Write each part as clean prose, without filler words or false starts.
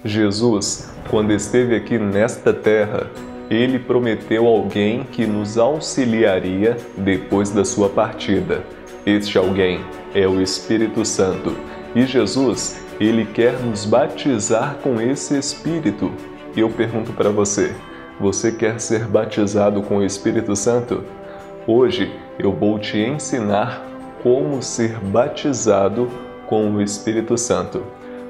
Jesus, quando esteve aqui nesta terra, ele prometeu alguém que nos auxiliaria depois da sua partida. Este alguém é o Espírito Santo. E Jesus, ele quer nos batizar com esse Espírito. E eu pergunto para você, você quer ser batizado com o Espírito Santo? Hoje eu vou te ensinar como ser batizado com o Espírito Santo.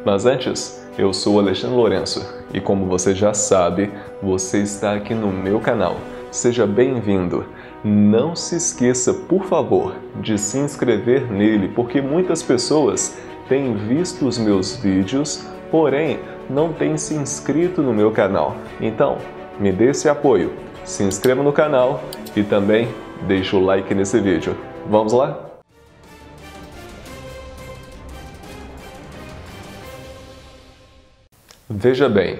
Mas antes, eu sou Alexandre Lourenço e como você já sabe, você está aqui no meu canal. Seja bem-vindo. Não se esqueça, por favor, de se inscrever nele, porque muitas pessoas têm visto os meus vídeos, porém não têm se inscrito no meu canal. Então, me dê esse apoio, se inscreva no canal e também deixe o like nesse vídeo. Vamos lá? Veja bem,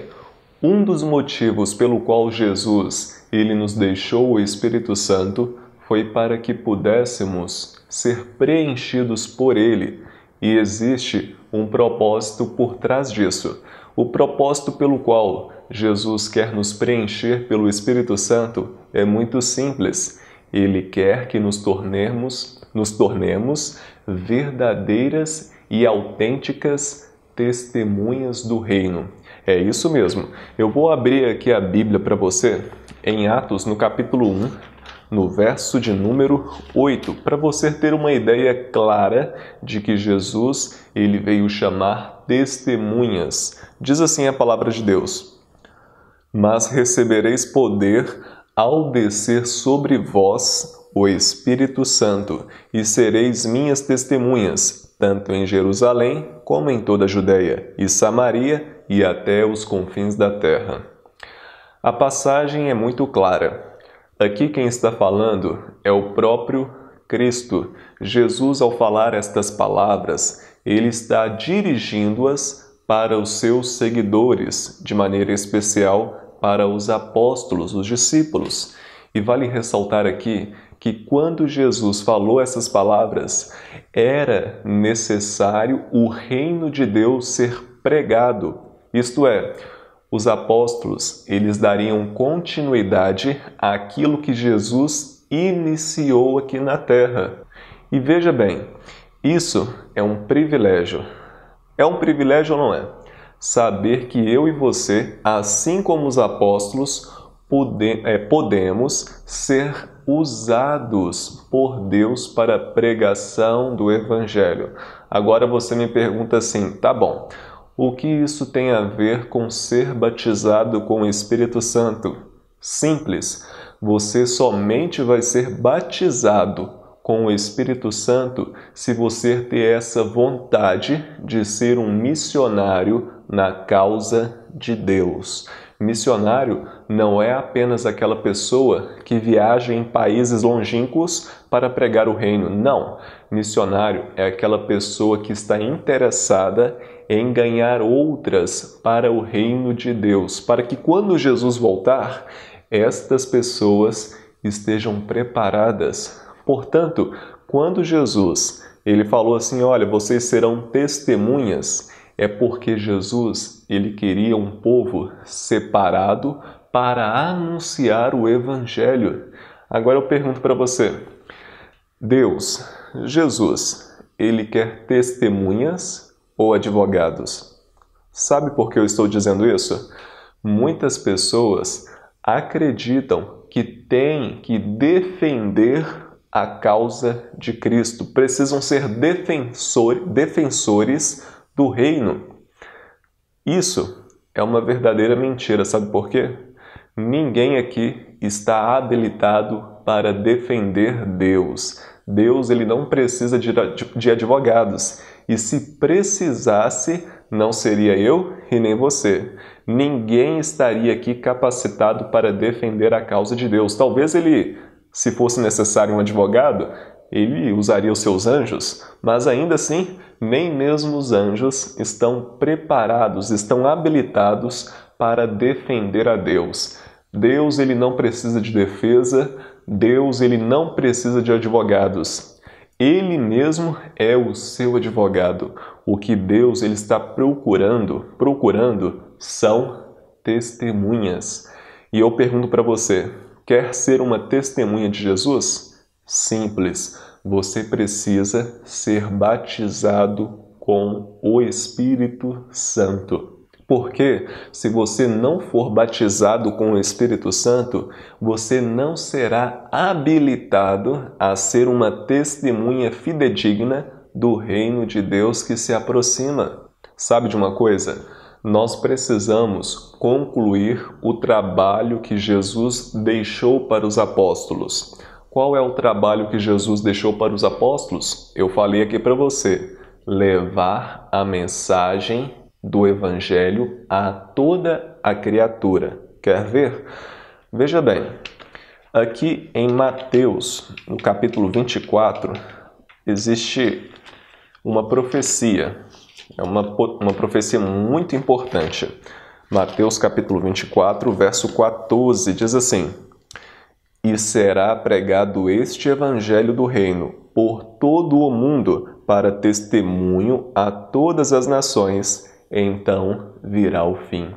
um dos motivos pelo qual Jesus ele nos deixou o Espírito Santo foi para que pudéssemos ser preenchidos por ele. E existe um propósito por trás disso. O propósito pelo qual Jesus quer nos preencher pelo Espírito Santo é muito simples. Ele quer que nos tornemos verdadeiras e autênticas testemunhas do reino. É isso mesmo. Eu vou abrir aqui a Bíblia para você em Atos, no capítulo 1, no verso de número 8, para você ter uma ideia clara de que Jesus ele veio chamar testemunhas. Diz assim a palavra de Deus: mas recebereis poder ao descer sobre vós o Espírito Santo, e sereis minhas testemunhas, tanto em Jerusalém como em toda a Judeia e Samaria e até os confins da terra. A passagem é muito clara. Aqui quem está falando é o próprio Cristo. Jesus, ao falar estas palavras, ele está dirigindo-as para os seus seguidores, de maneira especial para os apóstolos, os discípulos. E vale ressaltar aqui que quando Jesus falou essas palavras, era necessário o reino de Deus ser pregado. Isto é, os apóstolos, eles dariam continuidade àquilo que Jesus iniciou aqui na terra. E veja bem, isso é um privilégio. É um privilégio ou não é? Saber que eu e você, assim como os apóstolos, podemos ser usados por Deus para a pregação do Evangelho. Agora você me pergunta assim, tá bom, o que isso tem a ver com ser batizado com o Espírito Santo? Simples, você somente vai ser batizado com o Espírito Santo se você ter essa vontade de ser um missionário na causa de Deus. Missionário não é apenas aquela pessoa que viaja em países longínquos para pregar o reino. Não. Missionário é aquela pessoa que está interessada em ganhar outras para o reino de Deus, para que quando Jesus voltar, estas pessoas estejam preparadas. Portanto, quando Jesus ele falou assim, olha, vocês serão testemunhas, é porque Jesus ele queria um povo separado para anunciar o Evangelho. Agora eu pergunto para você, Deus, Jesus, ele quer testemunhas ou advogados? Sabe por que eu estou dizendo isso? Muitas pessoas acreditam que têm que defender a causa de Cristo, precisam ser defensores do reino. Isso é uma verdadeira mentira, sabe por quê? Ninguém aqui está habilitado para defender Deus. Deus ele não precisa de advogados. E se precisasse, não seria eu e nem você. Ninguém estaria aqui capacitado para defender a causa de Deus. Talvez ele, se fosse necessário um advogado, ele usaria os seus anjos, mas ainda assim, nem mesmo os anjos estão preparados, estão habilitados para defender a Deus. Deus ele não precisa de defesa, Deus ele não precisa de advogados. Ele mesmo é o seu advogado. O que Deus ele está procurando são testemunhas. E eu pergunto para você, quer ser uma testemunha de Jesus? Simples, você precisa ser batizado com o Espírito Santo. Porque se você não for batizado com o Espírito Santo, você não será habilitado a ser uma testemunha fidedigna do reino de Deus que se aproxima. Sabe de uma coisa? Nós precisamos concluir o trabalho que Jesus deixou para os apóstolos. Qual é o trabalho que Jesus deixou para os apóstolos? Eu falei aqui para você. Levar a mensagem do Evangelho a toda a criatura. Quer ver? Veja bem, aqui em Mateus, no capítulo 24, existe uma profecia. É uma profecia muito importante. Mateus capítulo 24, verso 14, diz assim: E será pregado este Evangelho do Reino por todo o mundo para testemunho a todas as nações, então virá o fim.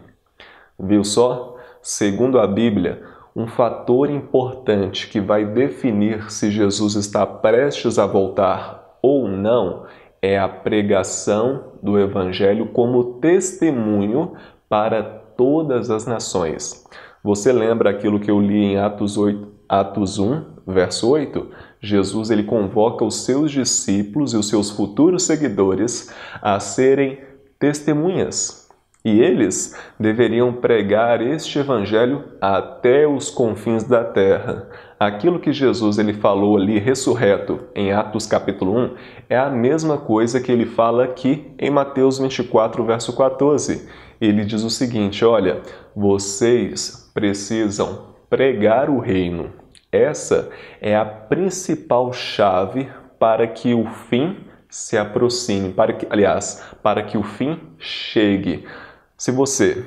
Viu só? Segundo a Bíblia, um fator importante que vai definir se Jesus está prestes a voltar ou não é a pregação do Evangelho como testemunho para todas as nações. Você lembra aquilo que eu li em Atos 1, verso 8? Jesus ele convoca os seus discípulos e os seus futuros seguidores a serem testemunhas. E eles deveriam pregar este evangelho até os confins da terra. Aquilo que Jesus ele falou ali ressurreto em Atos capítulo 1 é a mesma coisa que ele fala aqui em Mateus 24, verso 14. Ele diz o seguinte: olha, vocês precisam pregar o reino. Essa é a principal chave para que o fim se aproxime, para que o fim chegue. Se você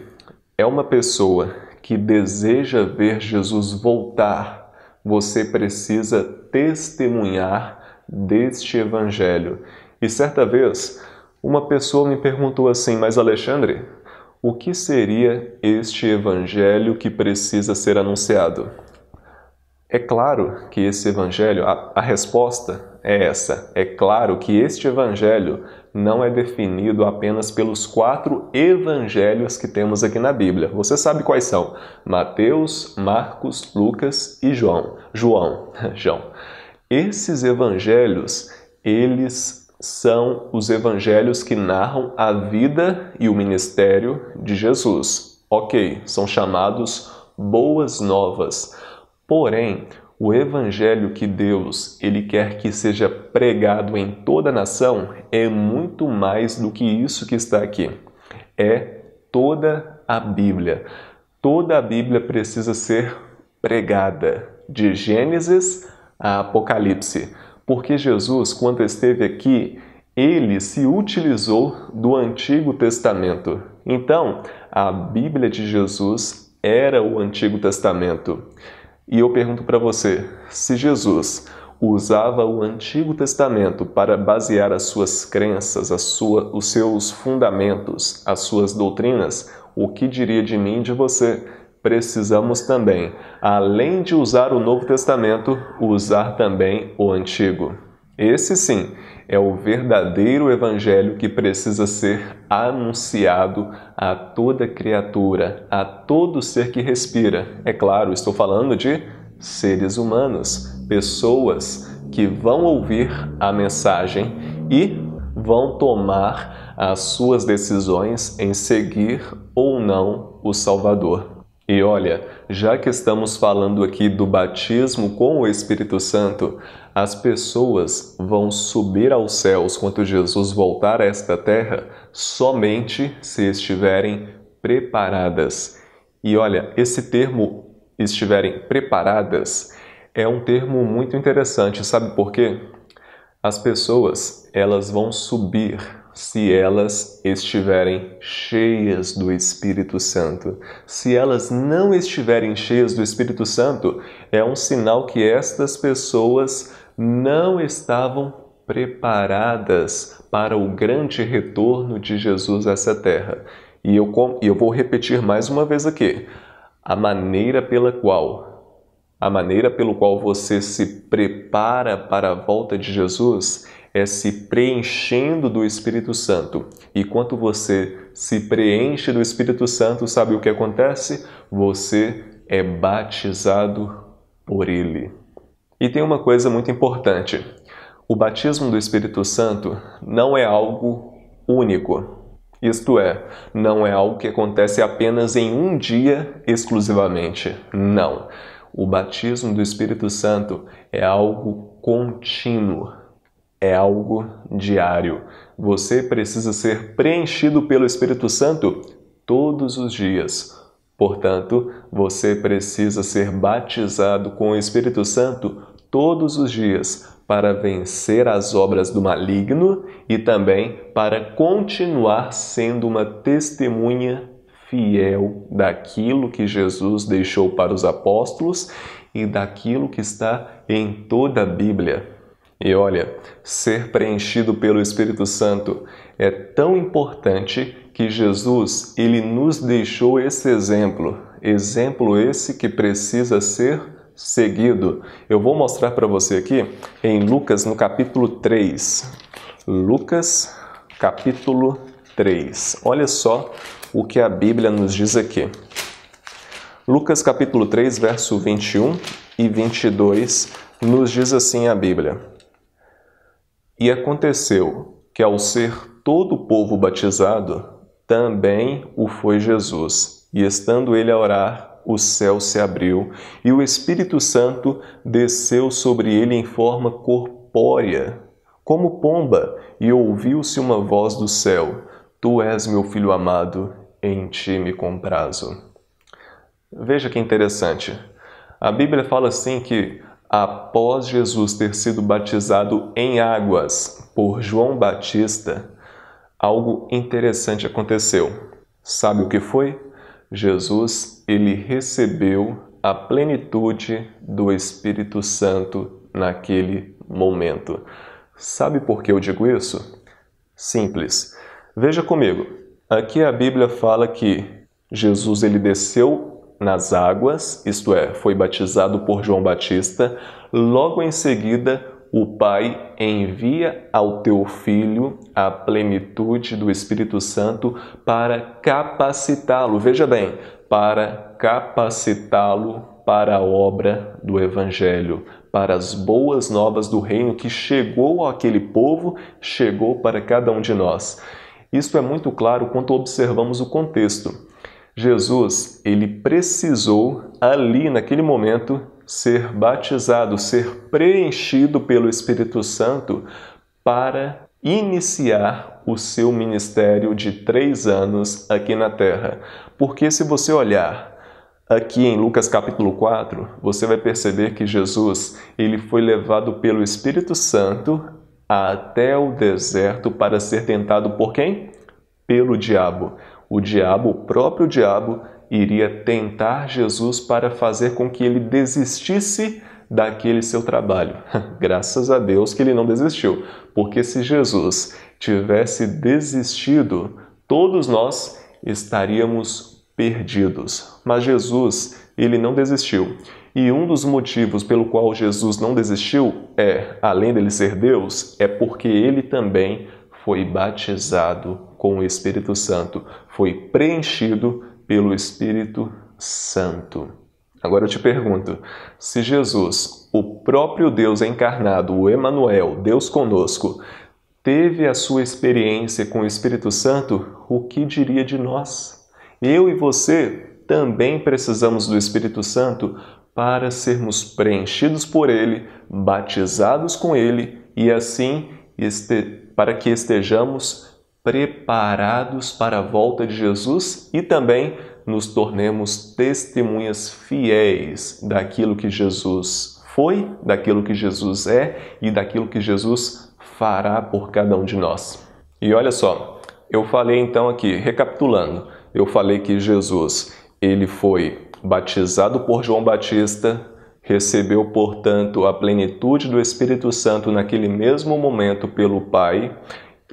é uma pessoa que deseja ver Jesus voltar, você precisa testemunhar deste evangelho. E certa vez, uma pessoa me perguntou assim: mas Alexandre, o que seria este evangelho que precisa ser anunciado? É claro que esse evangelho, a resposta é essa. É claro que este evangelho não é definido apenas pelos 4 evangelhos que temos aqui na Bíblia. Você sabe quais são? Mateus, Marcos, Lucas e João. Esses evangelhos, eles são os evangelhos que narram a vida e o ministério de Jesus. Ok, são chamados boas novas. Porém, o evangelho que Deus ele quer que seja pregado em toda a nação é muito mais do que isso que está aqui. É toda a Bíblia. Toda a Bíblia precisa ser pregada, de Gênesis a Apocalipse. Porque Jesus, quando esteve aqui, ele se utilizou do Antigo Testamento. Então, a Bíblia de Jesus era o Antigo Testamento. E eu pergunto para você, se Jesus usava o Antigo Testamento para basear as suas crenças, os seus fundamentos, as suas doutrinas, o que diria de mim e de você? Precisamos também, além de usar o Novo Testamento, usar também o Antigo. Esse sim é o verdadeiro evangelho que precisa ser anunciado a toda criatura, a todo ser que respira. É claro, estou falando de seres humanos, pessoas que vão ouvir a mensagem e vão tomar as suas decisões em seguir ou não o Salvador. E olha, já que estamos falando aqui do batismo com o Espírito Santo, as pessoas vão subir aos céus quando Jesus voltar a esta terra somente se estiverem preparadas. E olha, esse termo estiverem preparadas é um termo muito interessante, sabe por quê? As pessoas, elas vão subir se elas estiverem cheias do Espírito Santo. Se elas não estiverem cheias do Espírito Santo, é um sinal que estas pessoas não estavam preparadas para o grande retorno de Jesus a essa terra. E eu vou repetir mais uma vez aqui. A maneira pelo qual você se prepara para a volta de Jesus é se preenchendo do Espírito Santo. E quando você se preenche do Espírito Santo, sabe o que acontece? Você é batizado por Ele. E tem uma coisa muito importante. O batismo do Espírito Santo não é algo único. Isto é, não é algo que acontece apenas em um dia exclusivamente. Não. O batismo do Espírito Santo é algo contínuo. É algo diário. Você precisa ser preenchido pelo Espírito Santo todos os dias. Portanto, você precisa ser batizado com o Espírito Santo todos os dias para vencer as obras do maligno e também para continuar sendo uma testemunha fiel daquilo que Jesus deixou para os apóstolos e daquilo que está em toda a Bíblia. E olha, ser preenchido pelo Espírito Santo é tão importante que Jesus, ele nos deixou esse exemplo esse que precisa ser seguido. Eu vou mostrar para você aqui em Lucas, no capítulo 3. Lucas, capítulo 3. Olha só o que a Bíblia nos diz aqui. Lucas, capítulo 3, verso 21 e 22, nos diz assim a Bíblia. E aconteceu que, ao ser todo o povo batizado, também o foi Jesus. E estando ele a orar, o céu se abriu, e o Espírito Santo desceu sobre ele em forma corpórea, como pomba, e ouviu-se uma voz do céu: Tu és meu filho amado, em ti me comprazo. Veja que interessante. A Bíblia fala assim que, após Jesus ter sido batizado em águas por João Batista, algo interessante aconteceu. Sabe o que foi? Jesus, ele recebeu a plenitude do Espírito Santo naquele momento. Sabe por que eu digo isso? Simples. Veja comigo. Aqui a Bíblia fala que Jesus, ele desceu nas águas, isto é, foi batizado por João Batista. Logo em seguida, o Pai envia ao teu Filho a plenitude do Espírito Santo para capacitá-lo, veja bem, para capacitá-lo para a obra do Evangelho, para as boas novas do reino que chegou àquele povo, chegou para cada um de nós. Isso é muito claro quando observamos o contexto. Jesus, ele precisou ali, naquele momento, ser batizado, ser preenchido pelo Espírito Santo para iniciar o seu ministério de 3 anos aqui na Terra. Porque se você olhar aqui em Lucas capítulo 4, você vai perceber que Jesus, ele foi levado pelo Espírito Santo até o deserto para ser tentado por quem? Pelo diabo. O diabo, o próprio diabo, iria tentar Jesus para fazer com que ele desistisse daquele seu trabalho. Graças a Deus que ele não desistiu, porque se Jesus tivesse desistido, todos nós estaríamos perdidos. Mas Jesus, ele não desistiu. E um dos motivos pelo qual Jesus não desistiu além dele ser Deus, é porque ele também foi batizado com o Espírito Santo, foi preenchido pelo Espírito Santo. Agora eu te pergunto, se Jesus, o próprio Deus encarnado, o Emanuel, Deus conosco, teve a sua experiência com o Espírito Santo, o que diria de nós? Eu e você também precisamos do Espírito Santo para sermos preenchidos por Ele, batizados com Ele e assim para que estejamos preparados para a volta de Jesus e também nos tornemos testemunhas fiéis daquilo que Jesus foi, daquilo que Jesus é e daquilo que Jesus fará por cada um de nós. E olha só, eu falei então aqui, recapitulando, eu falei que Jesus, ele foi batizado por João Batista, recebeu, portanto, a plenitude do Espírito Santo naquele mesmo momento pelo Pai.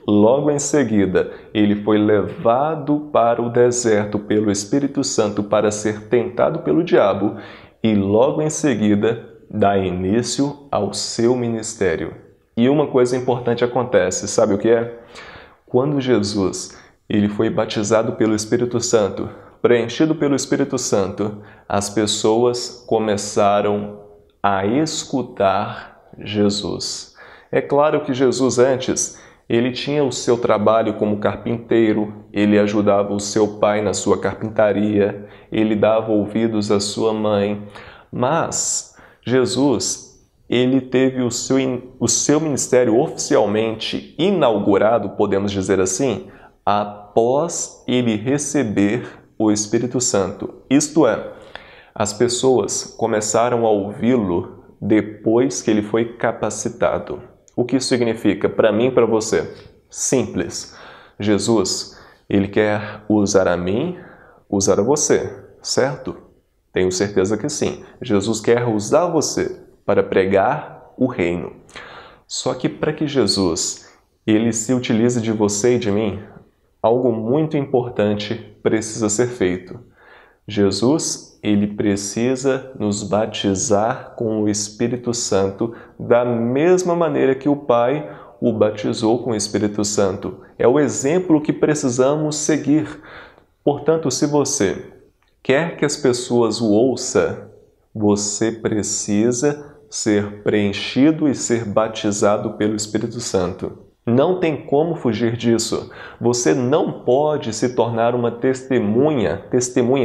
Logo em seguida, ele foi levado para o deserto pelo Espírito Santo para ser tentado pelo diabo e logo em seguida dá início ao seu ministério. E uma coisa importante acontece, sabe o que é? Quando Jesus ele foi batizado pelo Espírito Santo, preenchido pelo Espírito Santo, as pessoas começaram a escutar Jesus. É claro que Jesus antes, ele tinha o seu trabalho como carpinteiro, ele ajudava o seu pai na sua carpintaria, ele dava ouvidos à sua mãe, mas Jesus, ele teve o seu ministério oficialmente inaugurado, podemos dizer assim, após ele receber o Espírito Santo. Isto é, as pessoas começaram a ouvi-lo depois que ele foi capacitado. O que isso significa para mim e para você? Simples. Jesus, ele quer usar a mim, usar a você, certo? Tenho certeza que sim. Jesus quer usar você para pregar o reino. Só que para que Jesus ele se utilize de você e de mim, algo muito importante precisa ser feito. Jesus, ele precisa nos batizar com o Espírito Santo da mesma maneira que o Pai o batizou com o Espírito Santo. É o exemplo que precisamos seguir. Portanto, se você quer que as pessoas o ouçam, você precisa ser preenchido e ser batizado pelo Espírito Santo. Não tem como fugir disso. Você não pode se tornar uma testemunha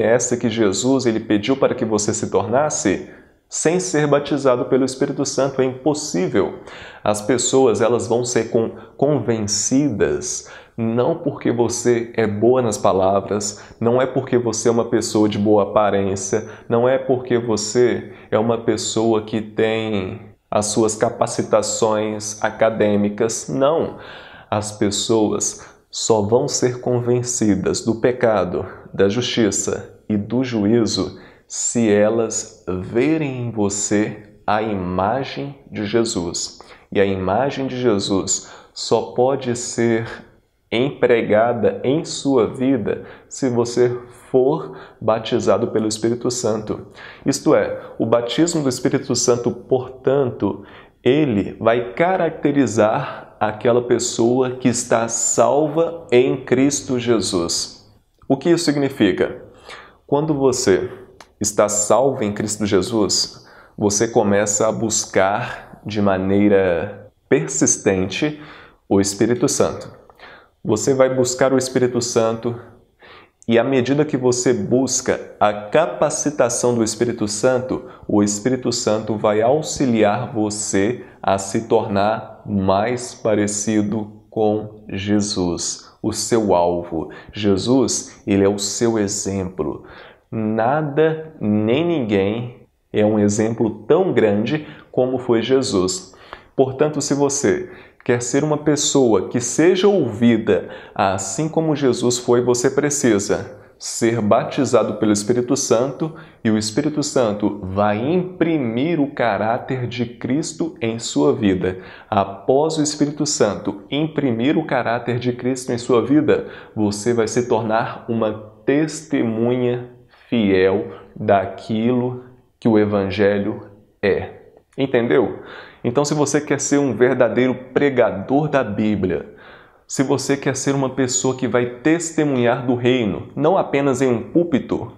essa que Jesus ele pediu para que você se tornasse, sem ser batizado pelo Espírito Santo. É impossível. As pessoas elas vão ser convencidas não porque você é boa nas palavras, não é porque você é uma pessoa de boa aparência, não é porque você é uma pessoa que tem as suas capacitações acadêmicas. Não. As pessoas só vão ser convencidas do pecado, da justiça e do juízo se elas verem em você a imagem de Jesus. E a imagem de Jesus só pode ser empregada em sua vida se você for batizado pelo Espírito Santo. Isto é, o batismo do Espírito Santo, portanto, ele vai caracterizar aquela pessoa que está salva em Cristo Jesus. O que isso significa? Quando você está salvo em Cristo Jesus, você começa a buscar de maneira persistente o Espírito Santo. Você vai buscar o Espírito Santo e à medida que você busca a capacitação do Espírito Santo, o Espírito Santo vai auxiliar você a se tornar mais parecido com Jesus, o seu alvo. Jesus, ele é o seu exemplo. Nada nem ninguém é um exemplo tão grande como foi Jesus. Portanto, se você quer ser uma pessoa que seja ouvida assim como Jesus foi, você precisa ser batizado pelo Espírito Santo e o Espírito Santo vai imprimir o caráter de Cristo em sua vida. Após o Espírito Santo imprimir o caráter de Cristo em sua vida, você vai se tornar uma testemunha fiel daquilo que o Evangelho é. Entendeu? Então, se você quer ser um verdadeiro pregador da Bíblia, se você quer ser uma pessoa que vai testemunhar do reino, não apenas em um púlpito,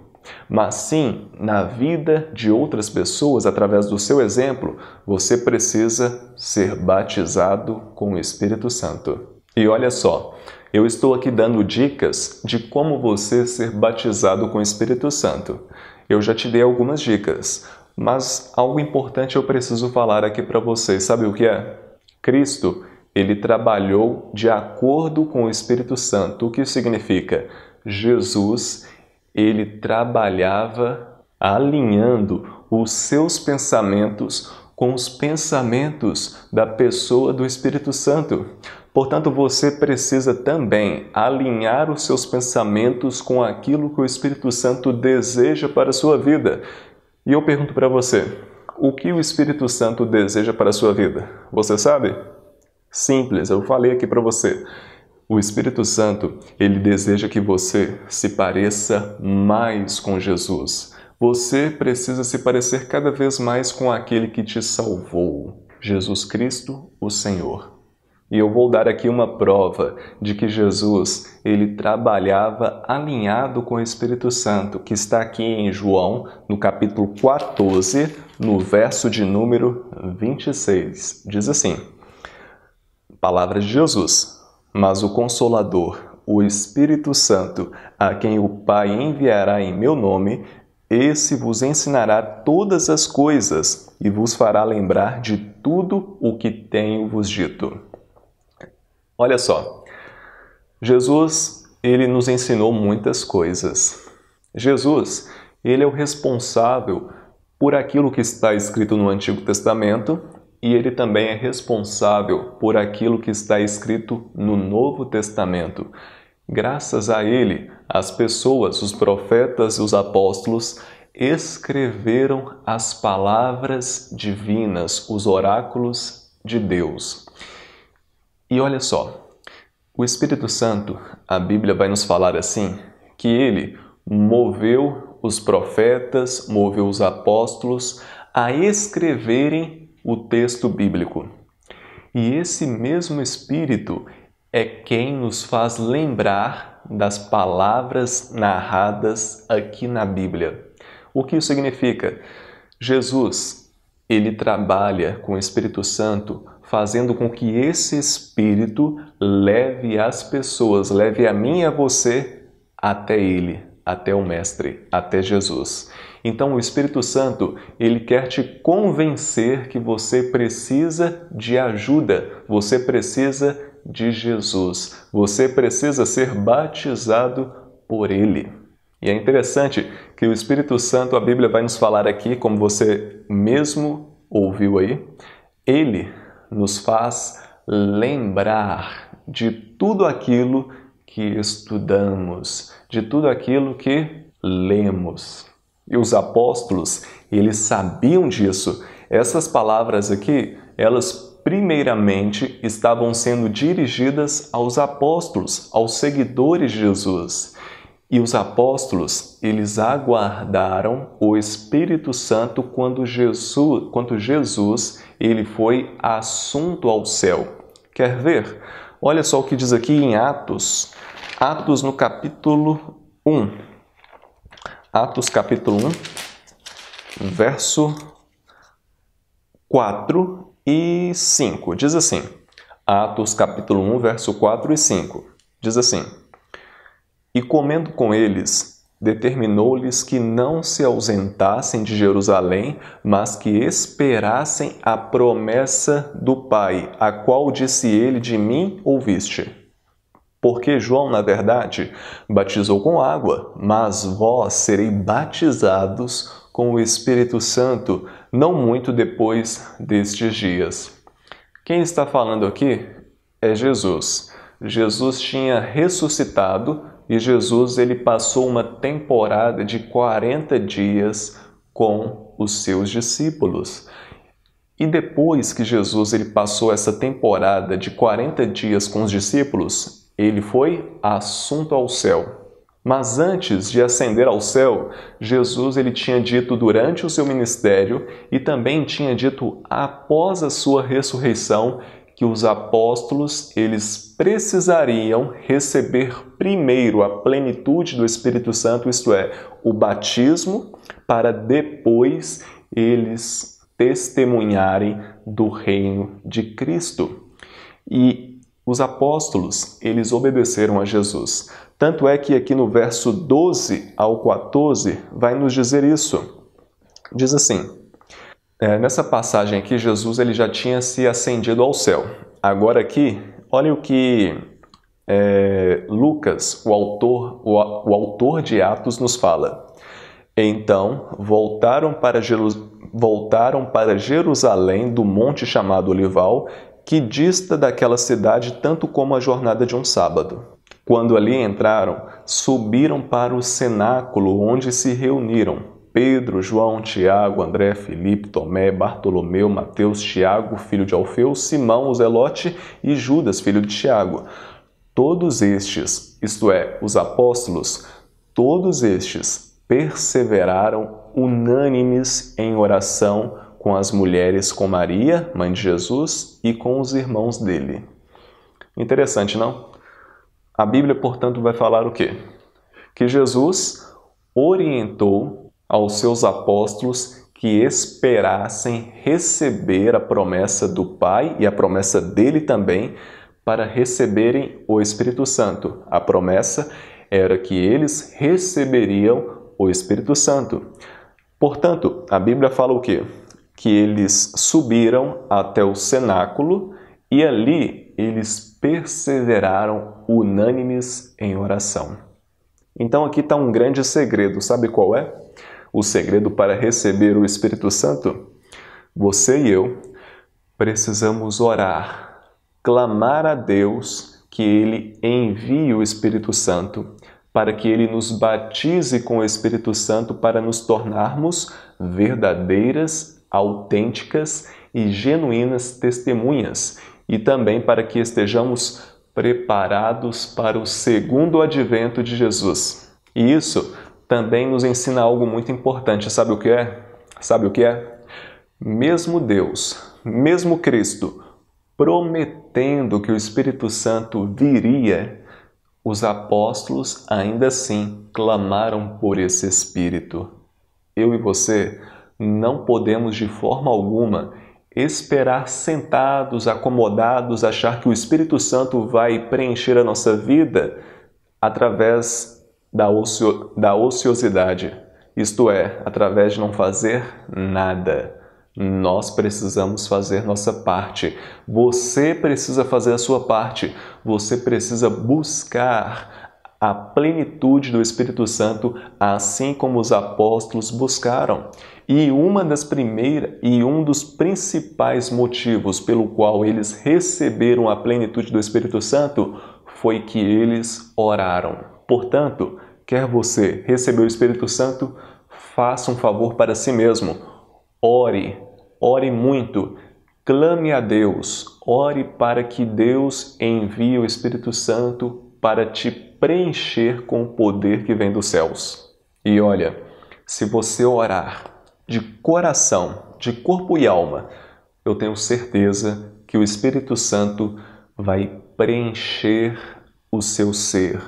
mas sim na vida de outras pessoas, através do seu exemplo, você precisa ser batizado com o Espírito Santo. E olha só, eu estou aqui dando dicas de como você ser batizado com o Espírito Santo. Eu já te dei algumas dicas, mas algo importante eu preciso falar aqui para vocês. Sabe o que é? Cristo, ele trabalhou de acordo com o Espírito Santo. O que isso significa? Jesus, ele trabalhava alinhando os seus pensamentos com os pensamentos da pessoa do Espírito Santo. Portanto, você precisa também alinhar os seus pensamentos com aquilo que o Espírito Santo deseja para a sua vida. E eu pergunto para você, O que o Espírito Santo deseja para a sua vida? Você sabe? Simples, eu falei aqui para você. O Espírito Santo, ele deseja que você se pareça mais com Jesus. Você precisa se parecer cada vez mais com aquele que te salvou, Jesus Cristo, o Senhor. E eu vou dar aqui uma prova de que Jesus, ele trabalhava alinhado com o Espírito Santo, que está aqui em João, no capítulo 14, no verso de número 26. Diz assim, palavras de Jesus, mas o Consolador, o Espírito Santo, a quem o Pai enviará em meu nome, esse vos ensinará todas as coisas e vos fará lembrar de tudo o que tenho vos dito. Olha só, Jesus, ele nos ensinou muitas coisas. Jesus, ele é o responsável por aquilo que está escrito no Antigo Testamento e ele também é responsável por aquilo que está escrito no Novo Testamento. Graças a ele, as pessoas, os profetas e os apóstolos escreveram as palavras divinas, os oráculos de Deus. E olha só, o Espírito Santo, a Bíblia vai nos falar assim, que ele moveu os profetas, moveu os apóstolos a escreverem o texto bíblico. E esse mesmo Espírito é quem nos faz lembrar das palavras narradas aqui na Bíblia. O que isso significa? Jesus, ele trabalha com o Espírito Santo fazendo com que esse Espírito leve as pessoas, leve a mim e a você até Ele, até o Mestre, até Jesus. Então o Espírito Santo, ele quer te convencer que você precisa de ajuda, você precisa de Jesus, você precisa ser batizado por Ele. E é interessante que o Espírito Santo, a Bíblia vai nos falar aqui, como você mesmo ouviu aí, ele nos faz lembrar de tudo aquilo que estudamos, de tudo aquilo que lemos. E os apóstolos, eles sabiam disso. Essas palavras aqui, elas primeiramente estavam sendo dirigidas aos apóstolos, aos seguidores de Jesus. E os apóstolos, eles aguardaram o Espírito Santo quando Jesus ele foi assunto ao céu. Quer ver? Olha só o que diz aqui em Atos. Atos no capítulo 1. Atos capítulo 1, verso 4 e 5. Diz assim. Atos capítulo 1, verso 4 e 5. Diz assim. E comendo com eles, determinou-lhes que não se ausentassem de Jerusalém, mas que esperassem a promessa do Pai, a qual disse ele, de mim ouviste. Porque João, na verdade, batizou com água, mas vós sereis batizados com o Espírito Santo, não muito depois destes dias. Quem está falando aqui é Jesus. Jesus tinha ressuscitado e Jesus ele passou uma temporada de 40 dias com os seus discípulos. E depois que Jesus ele passou essa temporada de 40 dias com os discípulos, ele foi assunto ao céu. Mas antes de ascender ao céu, Jesus ele tinha dito durante o seu ministério e também tinha dito após a sua ressurreição que os apóstolos eles precisariam receber primeiro a plenitude do Espírito Santo, isto é, o batismo, para depois eles testemunharem do reino de Cristo. E os apóstolos, eles obedeceram a Jesus. Tanto é que aqui no verso 12 ao 14 vai nos dizer isso. Diz assim, nessa passagem aqui, Jesus ele já tinha se ascendido ao céu. Agora aqui, olha o que Lucas, o autor de Atos, nos fala. Então, voltaram para Jerusalém do monte chamado Olival, que dista daquela cidade tanto como a jornada de um sábado. Quando ali entraram, subiram para o cenáculo onde se reuniram. Pedro, João, Tiago, André, Filipe, Tomé, Bartolomeu, Mateus, Tiago, filho de Alfeu, Simão, o Zelote e Judas, filho de Tiago. Todos estes, isto é, os apóstolos, todos estes perseveraram unânimes em oração com as mulheres, com Maria, mãe de Jesus, e com os irmãos dele. Interessante, não? A Bíblia, portanto, vai falar o quê? Que Jesus orientou aos seus apóstolos que esperassem receber a promessa do Pai e a promessa dele também para receberem o Espírito Santo. A promessa era que eles receberiam o Espírito Santo. Portanto, a Bíblia fala o quê? Que eles subiram até o cenáculo e ali eles perseveraram unânimes em oração. Então aqui está um grande segredo, sabe qual é? O segredo para receber o Espírito Santo? Você e eu precisamos orar, clamar a Deus que Ele envie o Espírito Santo, para que Ele nos batize com o Espírito Santo para nos tornarmos verdadeiras, autênticas e genuínas testemunhas, e também para que estejamos preparados para o segundo advento de Jesus. E isso também nos ensina algo muito importante. Sabe o que é? Sabe o que é? Mesmo Deus, mesmo Cristo, prometendo que o Espírito Santo viria, os apóstolos ainda assim clamaram por esse Espírito. Eu e você não podemos de forma alguma esperar sentados, acomodados, achar que o Espírito Santo vai preencher a nossa vida através da ociosidade, isto é, através de não fazer nada. Nós precisamos fazer nossa parte. Você precisa fazer a sua parte. Você precisa buscar a plenitude do Espírito Santo, assim como os apóstolos buscaram. E um dos principais motivos pelo qual eles receberam a plenitude do Espírito Santo foi que eles oraram. Portanto, quer você receber o Espírito Santo, faça um favor para si mesmo. Ore muito, clame a Deus, ore para que Deus envie o Espírito Santo para te preencher com o poder que vem dos céus. E olha, se você orar de coração, de corpo e alma, eu tenho certeza que o Espírito Santo vai preencher o seu ser,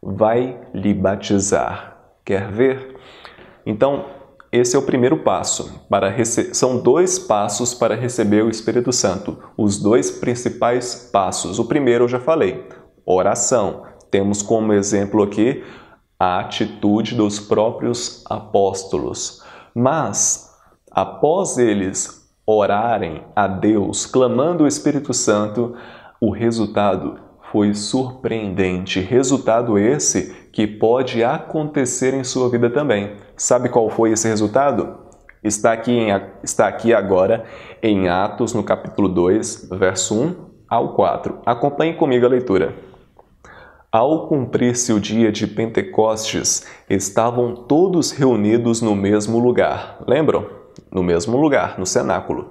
vai lhe batizar. Quer ver? Então, esse é o primeiro passo. São 2 passos para receber o Espírito Santo. Os 2 principais passos. O primeiro eu já falei, oração. Temos como exemplo aqui a atitude dos próprios apóstolos. Mas, após eles orarem a Deus, clamando o Espírito Santo, o resultado foi surpreendente. Resultado esse que pode acontecer em sua vida também. Sabe qual foi esse resultado? Está aqui agora em Atos, no capítulo 2, verso 1 ao 4. Acompanhe comigo a leitura. Ao cumprir-se o dia de Pentecostes, estavam todos reunidos no mesmo lugar. Lembram? No mesmo lugar, no cenáculo.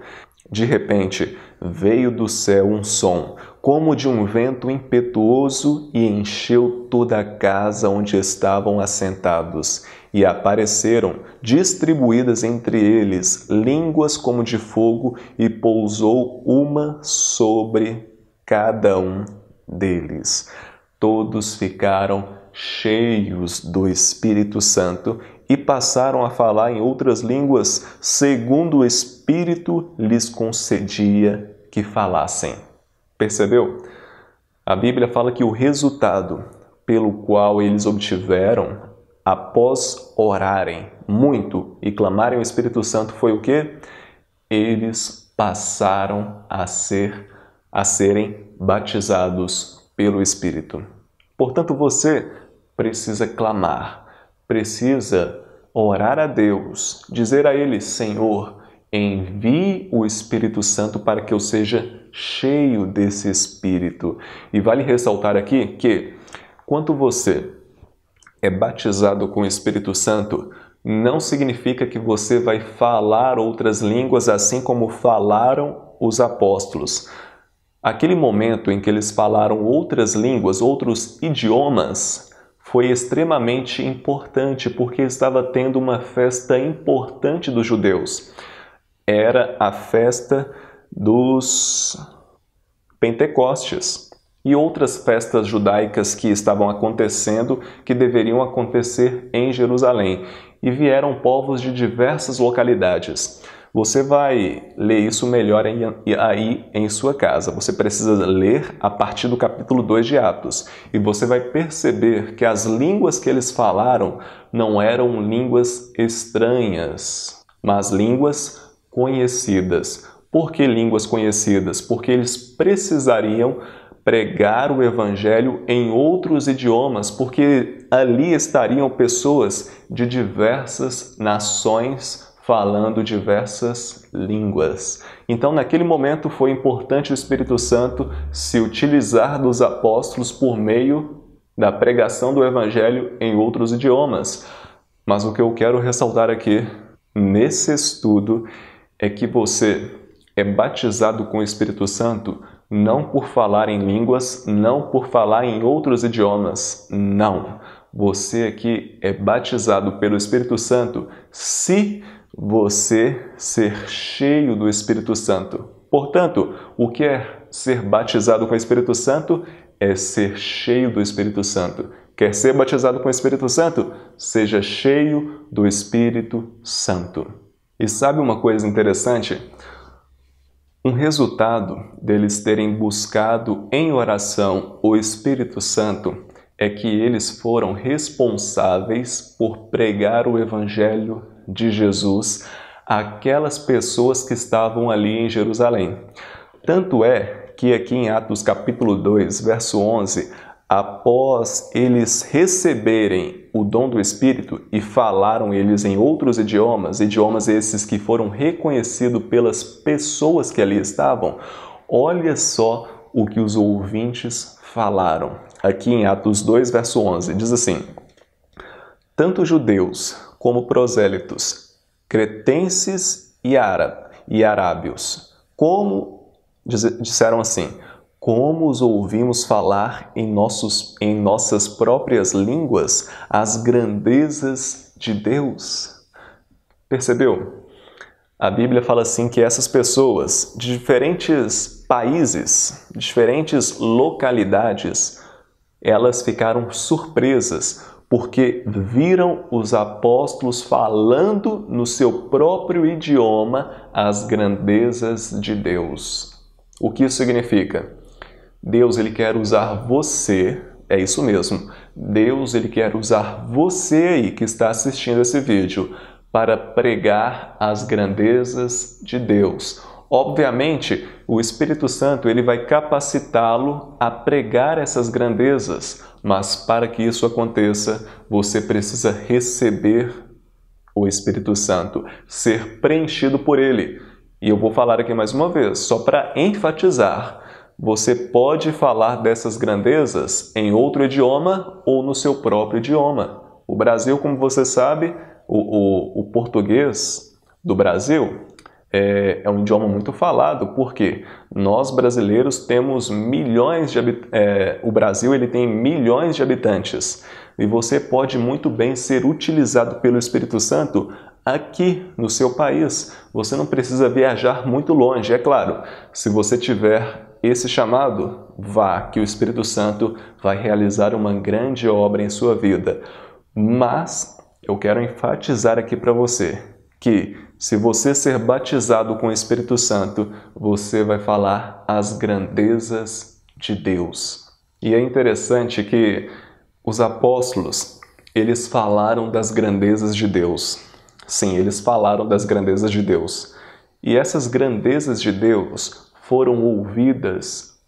De repente, veio do céu um som, como de um vento impetuoso, e encheu toda a casa onde estavam assentados. E apareceram, distribuídas entre eles, línguas como de fogo, e pousou uma sobre cada um deles. Todos ficaram cheios do Espírito Santo e passaram a falar em outras línguas, segundo o Espírito lhes concedia que falassem. Percebeu? A Bíblia fala que o resultado pelo qual eles obtiveram, após orarem muito e clamarem o Espírito Santo, foi o quê? Eles passaram a serem batizados pelo Espírito. Portanto, você precisa clamar, precisa orar a Deus, dizer a Ele: Senhor, envie o Espírito Santo para que eu seja cheio desse Espírito. E vale ressaltar aqui que, quando você é batizado com o Espírito Santo, não significa que você vai falar outras línguas assim como falaram os apóstolos. Aquele momento em que eles falaram outras línguas, outros idiomas, foi extremamente importante porque estava tendo uma festa importante dos judeus. Era a festa dos Pentecostes e outras festas judaicas que estavam acontecendo, que deveriam acontecer em Jerusalém. E vieram povos de diversas localidades. Você vai ler isso melhor aí em sua casa. Você precisa ler a partir do capítulo 2 de Atos. E você vai perceber que as línguas que eles falaram não eram línguas estranhas, mas línguas conhecidas. Por que línguas conhecidas? Porque eles precisariam pregar o evangelho em outros idiomas, porque ali estariam pessoas de diversas nações falando diversas línguas. Então, naquele momento, foi importante o Espírito Santo se utilizar dos apóstolos por meio da pregação do Evangelho em outros idiomas. Mas o que eu quero ressaltar aqui, nesse estudo, é que você é batizado com o Espírito Santo não por falar em línguas, não por falar em outros idiomas, não. Você aqui é batizado pelo Espírito Santo se você ser cheio do Espírito Santo. Portanto, o que é ser batizado com o Espírito Santo? É ser cheio do Espírito Santo. Quer ser batizado com o Espírito Santo? Seja cheio do Espírito Santo. E sabe uma coisa interessante? Um resultado deles terem buscado em oração o Espírito Santo é que eles foram responsáveis por pregar o Evangelho de Jesus àquelas pessoas que estavam ali em Jerusalém. Tanto é que aqui em Atos capítulo 2, verso 11, após eles receberem o dom do Espírito e falaram eles em outros idiomas, idiomas esses que foram reconhecidos pelas pessoas que ali estavam, olha só o que os ouvintes falaram. Aqui em Atos 2, verso 11, diz assim: tanto judeus como prosélitos, cretenses e arábios, disseram assim: como os ouvimos falar em nossas próprias línguas as grandezas de Deus. Percebeu? A Bíblia fala assim que essas pessoas de diferentes países, diferentes localidades, elas ficaram surpresas porque viram os apóstolos falando no seu próprio idioma as grandezas de Deus. O que isso significa? Deus, ele quer usar você, é isso mesmo, Deus, ele quer usar você aí que está assistindo esse vídeo para pregar as grandezas de Deus. Obviamente, o Espírito Santo, ele vai capacitá-lo a pregar essas grandezas, mas para que isso aconteça, você precisa receber o Espírito Santo, ser preenchido por ele. E eu vou falar aqui mais uma vez, só para enfatizar, você pode falar dessas grandezas em outro idioma ou no seu próprio idioma. O Brasil, como você sabe, o português do Brasil é um idioma muito falado, porque nós brasileiros temos milhões de o Brasil ele tem milhões de habitantes e você pode muito bem ser utilizado pelo Espírito Santo aqui no seu país. Você não precisa viajar muito longe, é claro. Se você tiver esse chamado, vá, que o Espírito Santo vai realizar uma grande obra em sua vida. Mas eu quero enfatizar aqui para você que se você ser batizado com o Espírito Santo, você vai falar as grandezas de Deus. E é interessante que os apóstolos, eles falaram das grandezas de Deus. Sim, eles falaram das grandezas de Deus. E essas grandezas de Deus foram ouvidas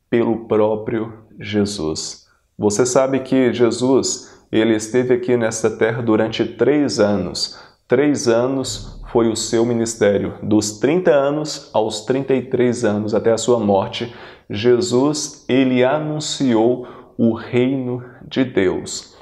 pelo próprio Jesus. Você sabe que Jesus, ele esteve aqui nesta terra durante 3 anos. 3 anos foi o seu ministério. Dos 30 anos aos 33 anos, até a sua morte, Jesus, ele anunciou o reino de Deus.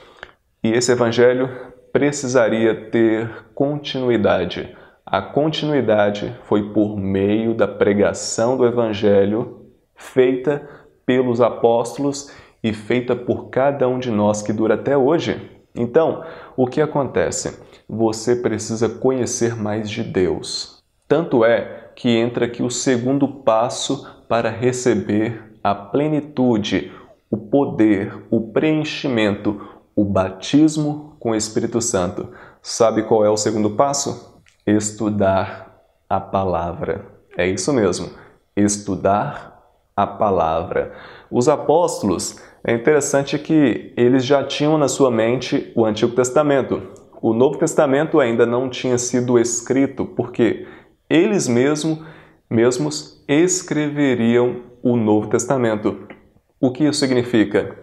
E esse evangelho precisaria ter continuidade. A continuidade foi por meio da pregação do Evangelho feita pelos apóstolos e feita por cada um de nós que dura até hoje. Então, o que acontece? Você precisa conhecer mais de Deus. Tanto é que entra aqui o segundo passo para receber a plenitude, o poder, o preenchimento, o batismo com o Espírito Santo. Sabe qual é o segundo passo? Estudar a palavra. É isso mesmo, estudar a palavra. Os apóstolos, é interessante que eles já tinham na sua mente o Antigo Testamento. O Novo Testamento ainda não tinha sido escrito, porque eles mesmos escreveriam o Novo Testamento. O que isso significa?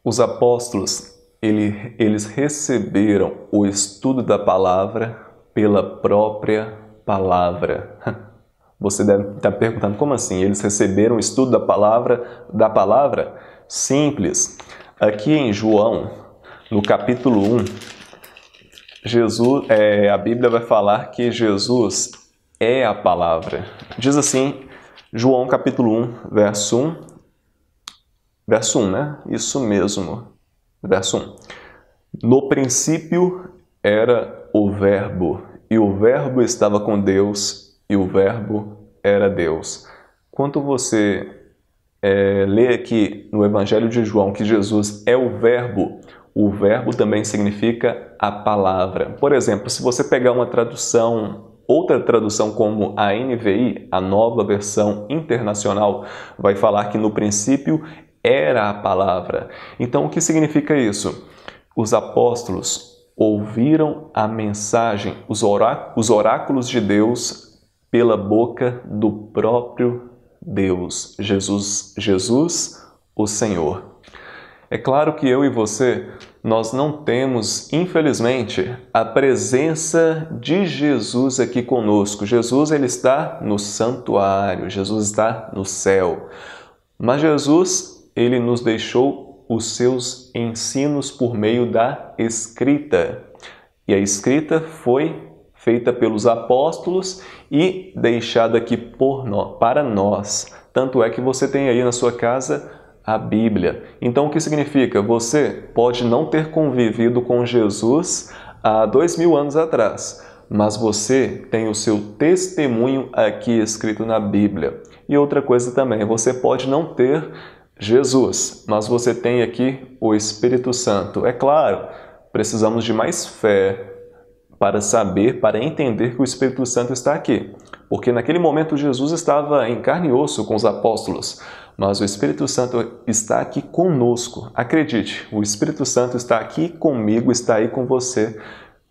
Os apóstolos, eles receberam o estudo da palavra pela própria palavra. Você deve estar perguntando, como assim? Eles receberam o estudo da palavra? Simples. Aqui em João, no capítulo 1, a Bíblia vai falar que Jesus é a palavra. Diz assim, João capítulo 1, verso 1, né? Isso mesmo, verso 1. No princípio era o Verbo, e o Verbo estava com Deus, e o Verbo era Deus. Quando você lê aqui no Evangelho de João que Jesus é o Verbo também significa a palavra. Por exemplo, se você pegar outra tradução como a NVI, a Nova Versão Internacional, vai falar que no princípio era a palavra. Então, o que significa isso? Os apóstolos ouviram a mensagem, os oráculos de Deus pela boca do próprio Deus, Jesus, o Senhor. É claro que eu e você, nós não temos, infelizmente, a presença de Jesus aqui conosco. Jesus, ele está no santuário, Jesus está no céu. Mas Jesus, ele nos deixou os seus ensinos por meio da escrita. E a escrita foi feita pelos apóstolos e deixada aqui para nós. Tanto é que você tem aí na sua casa a Bíblia. Então, o que significa? Você pode não ter convivido com Jesus há 2000 anos atrás, mas você tem o seu testemunho aqui escrito na Bíblia. E outra coisa também, você pode não ter Jesus, mas você tem aqui o Espírito Santo. É claro, precisamos de mais fé para saber, para entender que o Espírito Santo está aqui. Porque naquele momento Jesus estava em carne e osso com os apóstolos, mas o Espírito Santo está aqui conosco. Acredite, o Espírito Santo está aqui comigo, está aí com você,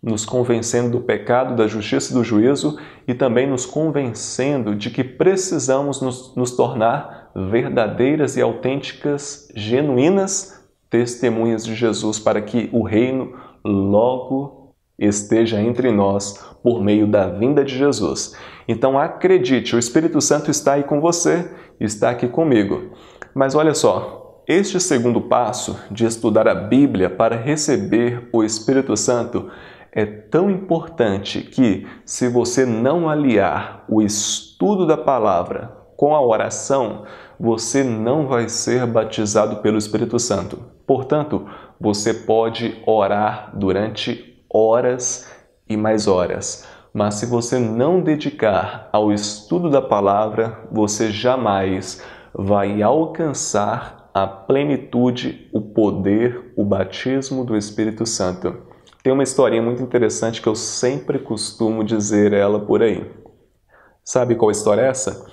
nos convencendo do pecado, da justiça e do juízo e também nos convencendo de que precisamos nos tornar verdadeiras e autênticas, genuínas testemunhas de Jesus para que o reino logo esteja entre nós por meio da vinda de Jesus. Então acredite, o Espírito Santo está aí com você, está aqui comigo. Mas olha só, este segundo passo de estudar a Bíblia para receber o Espírito Santo é tão importante que, se você não aliar o estudo da palavra com a oração, você não vai ser batizado pelo Espírito Santo. Portanto, você pode orar durante horas e mais horas, mas se você não dedicar ao estudo da palavra, você jamais vai alcançar a plenitude, o poder, o batismo do Espírito Santo. Tem uma historinha muito interessante que eu sempre costumo dizer ela por aí. Sabe qual história é essa?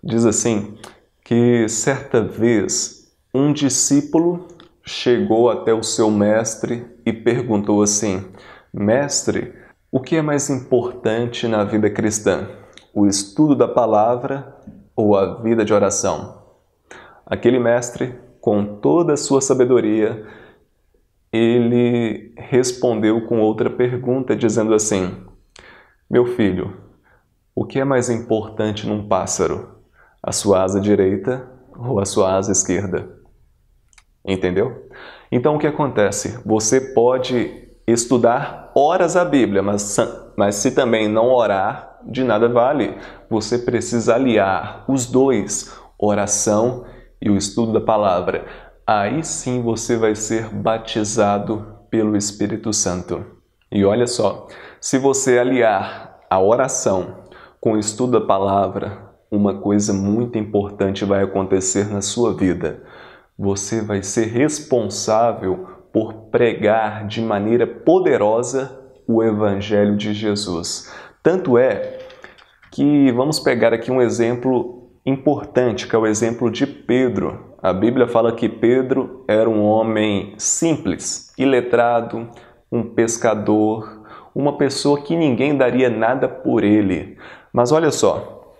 Diz assim, que certa vez um discípulo chegou até o seu mestre e perguntou assim: Mestre, o que é mais importante na vida cristã? O estudo da palavra ou a vida de oração? Aquele mestre, com toda a sua sabedoria, ele respondeu com outra pergunta, dizendo assim: Meu filho, o que é mais importante num pássaro? A sua asa direita ou a sua asa esquerda? Entendeu? Então, o que acontece? Você pode estudar oras a Bíblia, mas se também não orar, de nada vale. Você precisa aliar os dois, oração e o estudo da palavra. Aí sim você vai ser batizado pelo Espírito Santo. E olha só, se você aliar a oração com o estudo da palavra, uma coisa muito importante vai acontecer na sua vida. Você vai ser responsável por pregar de maneira poderosa o Evangelho de Jesus. Tanto é que vamos pegar aqui um exemplo importante, que é o exemplo de Pedro. A Bíblia fala que Pedro era um homem simples, iletrado, um pescador, uma pessoa que ninguém daria nada por ele. Mas olha só,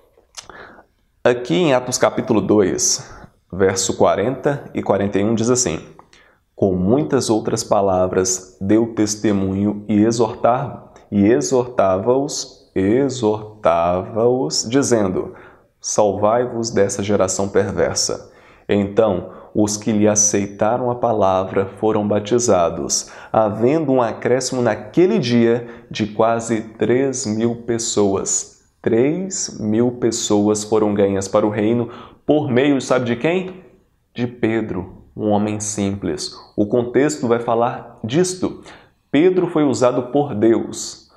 aqui em Atos capítulo 2, verso 40 e 41 diz assim: com muitas outras palavras deu testemunho e exortava-os, dizendo: salvai-vos dessa geração perversa. Então, os que lhe aceitaram a palavra foram batizados, havendo um acréscimo naquele dia de quase 3.000 pessoas. 3.000 pessoas foram ganhas para o reino por meio, sabe de quem? De Pedro, um homem simples. O contexto vai falar disto. Pedro foi usado por Deus.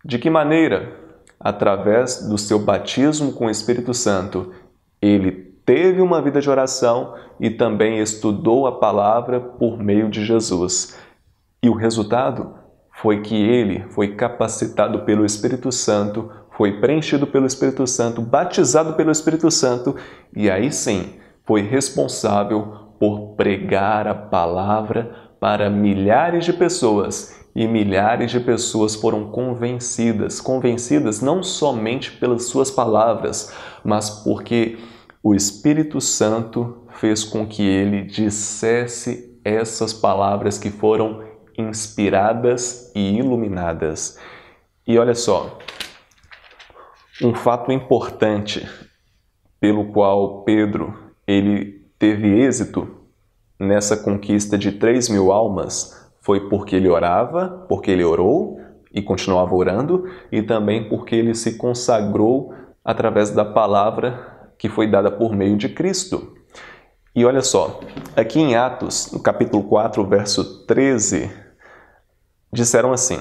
De que maneira? Através do seu batismo com o Espírito Santo. Ele teve uma vida de oração e também estudou a palavra por meio de Jesus. E o resultado foi que ele foi capacitado pelo Espírito Santo, foi preenchido pelo Espírito Santo, batizado pelo Espírito Santo e aí sim foi responsável por pregar a palavra para milhares de pessoas. E milhares de pessoas foram convencidas não somente pelas suas palavras, mas porque o Espírito Santo fez com que ele dissesse essas palavras que foram inspiradas e iluminadas. E olha só, um fato importante pelo qual Pedro ele teve êxito nessa conquista de 3.000 almas foi porque ele orava, porque ele orou e continuava orando, e também porque ele se consagrou através da palavra que foi dada por meio de Cristo. E olha só, aqui em Atos, no capítulo 4, verso 13, disseram assim,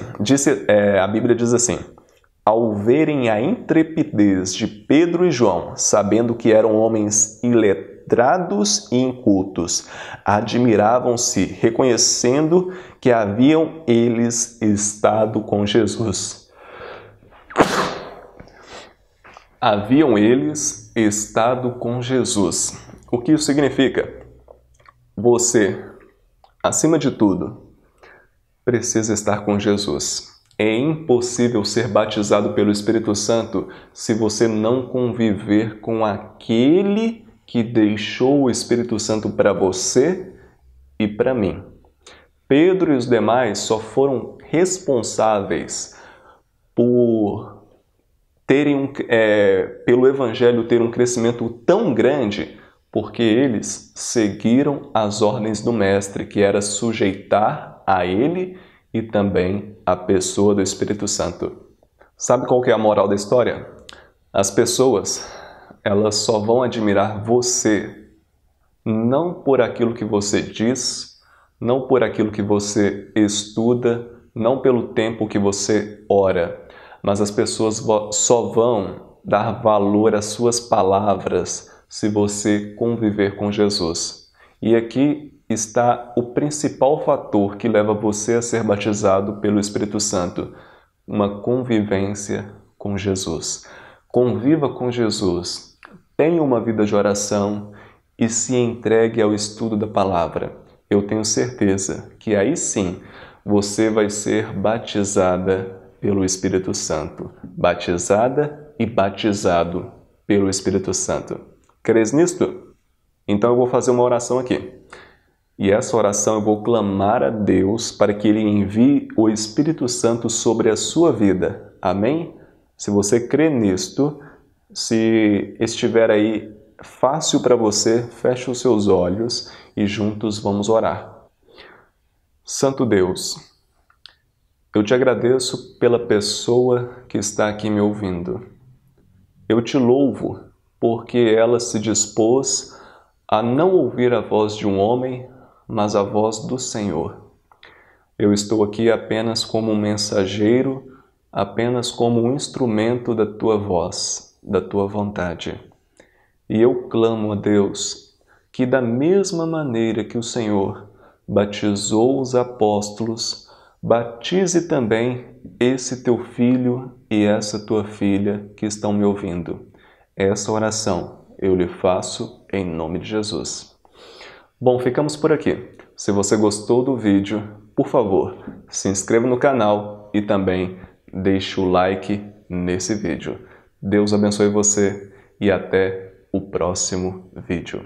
a Bíblia diz assim: ao verem a intrepidez de Pedro e João, sabendo que eram homens iletrados e incultos, admiravam-se, reconhecendo que haviam eles estado com Jesus. Haviam eles estado com Jesus. O que isso significa? Você, acima de tudo, precisa estar com Jesus. É impossível ser batizado pelo Espírito Santo se você não conviver com aquele que deixou o Espírito Santo para você e para mim. Pedro e os demais só foram responsáveis por pelo Evangelho ter um crescimento tão grande porque eles seguiram as ordens do Mestre, que era sujeitar a ele e também a pessoa do Espírito Santo. Sabe qual que é a moral da história? As pessoas, elas só vão admirar você, não por aquilo que você diz, não por aquilo que você estuda, não pelo tempo que você ora, mas as pessoas só vão dar valor às suas palavras se você conviver com Jesus. E aqui está o principal fator que leva você a ser batizado pelo Espírito Santo: uma convivência com Jesus. Conviva com Jesus, tenha uma vida de oração e se entregue ao estudo da palavra. Eu tenho certeza que aí sim você vai ser batizada pelo Espírito Santo. Batizada e batizado pelo Espírito Santo. Crês nisto? Então eu vou fazer uma oração aqui. E essa oração eu vou clamar a Deus para que Ele envie o Espírito Santo sobre a sua vida. Amém? Se você crê nisto, se estiver aí fácil para você, feche os seus olhos e juntos vamos orar. Santo Deus, Eu te agradeço pela pessoa que está aqui me ouvindo. Eu te louvo porque ela se dispôs a não ouvir a voz de um homem, mas a voz do Senhor. Eu estou aqui apenas como um mensageiro, apenas como um instrumento da tua voz, da tua vontade. E eu clamo a Deus que da mesma maneira que o Senhor batizou os apóstolos, batize também esse teu filho e essa tua filha que estão me ouvindo. Essa oração eu lhe faço em nome de Jesus. Bom, ficamos por aqui. Se você gostou do vídeo, por favor, se inscreva no canal e também deixe o like nesse vídeo. Deus abençoe você e até o próximo vídeo.